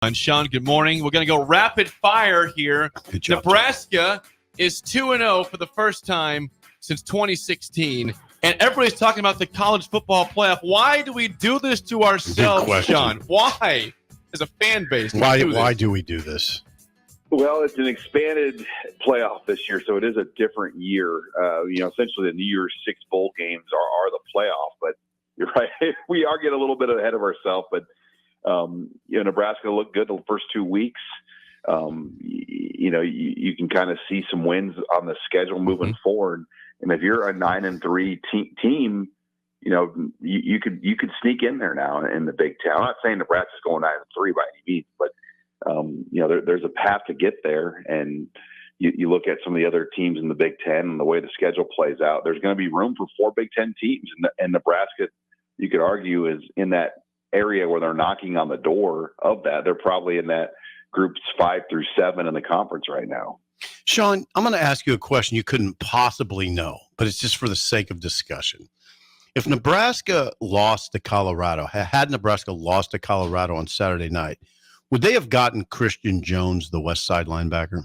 And Sean, good morning. We're going to go rapid fire here. Good job, Nebraska is 2-0 for the first time since 2016. And everybody's talking about the college football playoff. Why do we do this to ourselves, Sean? Why, as a fan base, why do we do this? Well, it's an expanded playoff this year, so it is a different year. Essentially the New Year's 6 bowl games are the playoff. But you're right, we are getting a little bit ahead of ourselves. But Nebraska looked good the first 2 weeks. You can kind of see some wins on the schedule moving forward. And if you're a 9-3 team, you could sneak in there now in the Big Ten. I'm not saying Nebraska's going 9-3 by any means, but there's a path to get there. And you look at some of the other teams in the Big Ten and the way the schedule plays out. There's going to be room for 4 Big Ten teams, and Nebraska, you could argue, is in that area where they're knocking on the door of that. They're probably in that groups 5 through 7 in the conference right now. Sean, I'm going to ask you a question you couldn't possibly know, but it's just for the sake of discussion. If Nebraska lost to Colorado, had Nebraska lost to Colorado on Saturday night, would they have gotten Christian Jones, the West Side linebacker?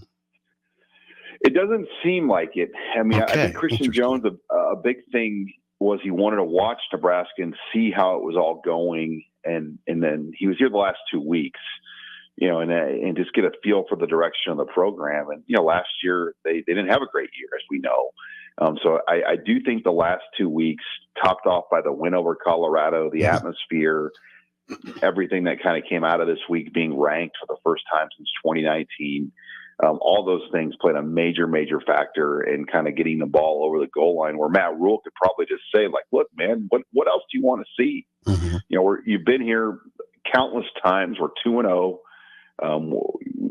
It doesn't seem like it. I mean, Okay. I think Christian Jones, a big thing was he wanted to watch Nebraska and see how it was all going. And then he was here the last 2 weeks, and just get a feel for the direction of the program. And, last year they didn't have a great year, as we know. So I do think the last 2 weeks, topped off by the win over Colorado, the atmosphere, everything that kind of came out of this week being ranked for the first time since 2019, all those things played a major, major factor in kind of getting the ball over the goal line, where Matt Rule could probably just say, like, look, man, what else do you want to see? Mm-hmm. You've been here countless times. We're 2-0.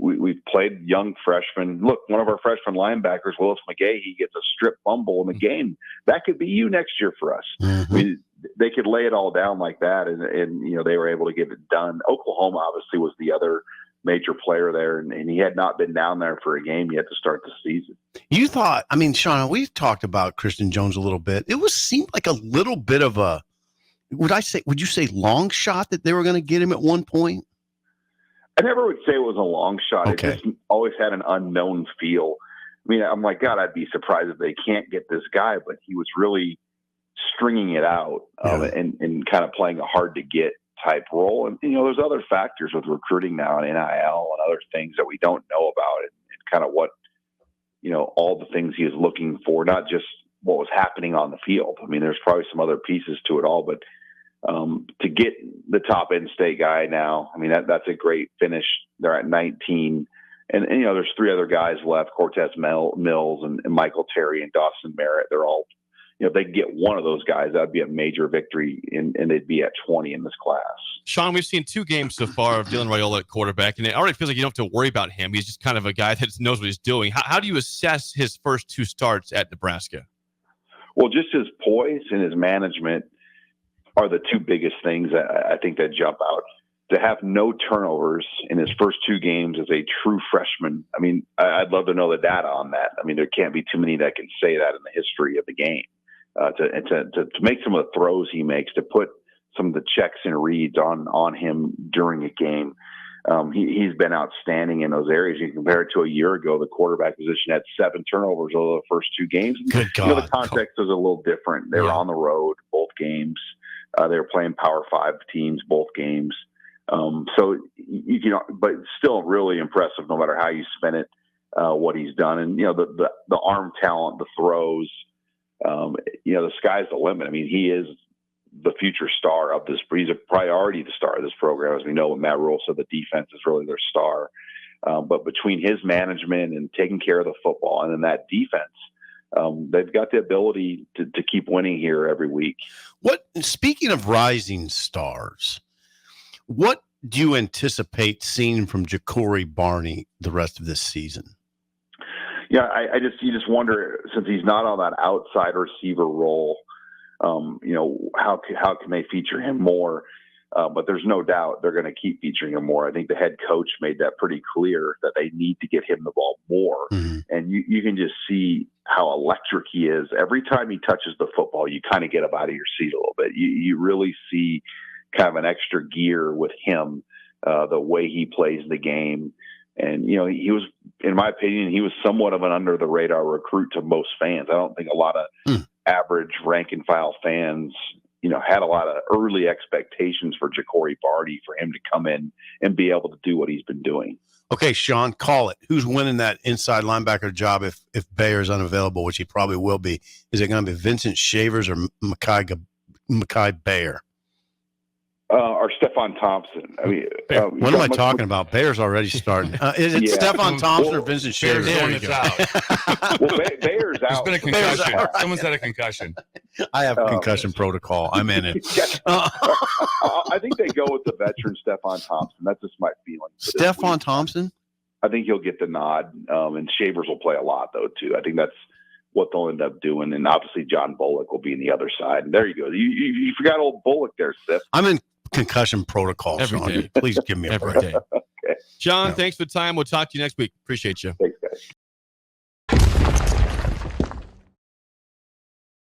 We've played young freshmen. Look, one of our freshman linebackers, Willis McGahee, he gets a strip fumble in the game. That could be you next year for us. Mm-hmm. I mean, they could lay it all down like that, and they were able to get it done. Oklahoma obviously was the other major player there, and he had not been down there for a game yet to start the season. You thought, I mean, Sean, we've talked about Christian Jones a little bit. It seemed like a little bit of a, would you say long shot that they were going to get him at one point? I never would say it was a long shot. Okay. It just always had an unknown feel. I mean, I'm like, God, I'd be surprised if they can't get this guy, but he was really stringing it out and kind of playing a hard to get type role. And, there's other factors with recruiting now and NIL and other things that we don't know about, and kind of what, all the things he is looking for, not just what was happening on the field. I mean, there's probably some other pieces to it all, but to get the top end state guy now, I mean, that's a great finish. They're at 19, and there's 3 other guys left, Cortez Mills and Michael Terry and Dawson Merritt. They're all, if they get one of those guys, that'd be a major victory, and they'd be at 20 in this class. Sean, we've seen 2 games so far of Dylan Raiola at quarterback, and it already feels like you don't have to worry about him. He's just kind of a guy that knows what he's doing. How do you assess his first 2 starts at Nebraska? Well, just his poise and his management are the 2 biggest things that I think that jump out. To have no turnovers in his first 2 games as a true freshman, I mean, I'd love to know the data on that. I mean, there can't be too many that can say that in the history of the game. To make some of the throws he makes, to put some of the checks and reads on him during a game. He's been outstanding in those areas. You compare it to a year ago, the quarterback position had 7 turnovers over the first 2 games. Good God. The context was a little different. They were on the road both games. They were playing Power 5 teams both games. So but still really impressive no matter how you spin it, what he's done. And, the arm talent, the throws, the sky's the limit. I mean, he is the future star of this. He's a priority, the star of this program. As we know, what Matt Rule said, the defense is really their star. But between his management and taking care of the football and then that defense, they've got the ability to keep winning here every week. Speaking of rising stars, what do you anticipate seeing from Ja'Cory Barney the rest of this season? Yeah, you just wonder, since he's not on that outside receiver role, how can they feature him more? But there's no doubt they're going to keep featuring him more. I think the head coach made that pretty clear that they need to get him the ball more. Mm-hmm. And you can just see how electric he is. Every time he touches the football, you kind of get up out of your seat a little bit. You really see kind of an extra gear with him. the way he plays the game. And, you know, he was, in my opinion, he was somewhat of an under the radar recruit to most fans. I don't think a lot of average rank and file fans, you know, had a lot of early expectations for Ja'Cory Barty for him to come in and be able to do what he's been doing. Okay, Sean, call it. Who's winning that inside linebacker job if Bayer's unavailable, which he probably will be? Is it going to be Vincent Shavers or Mekhi Bayer? Or Stephon Thompson. I mean, what am I talking about? Bayer's already starting. Is it Stephon Thompson or Vincent Shavers? Bayer's out. Well, Bayer's out. There's been a concussion. Someone's had a concussion. I have concussion protocol. I'm in it. I think they go with the veteran Stephon Thompson. That's just my feeling. Stephon Thompson? I think he'll get the nod, and Shavers will play a lot, though, too. I think that's what they'll end up doing. And obviously John Bullock will be on the other side. And there you go. You forgot old Bullock there, Sip. I'm in concussion protocol, Every Sean. day. Please give me a break. Okay. John, thanks for the time. We'll talk to you next week. Appreciate you. Thanks.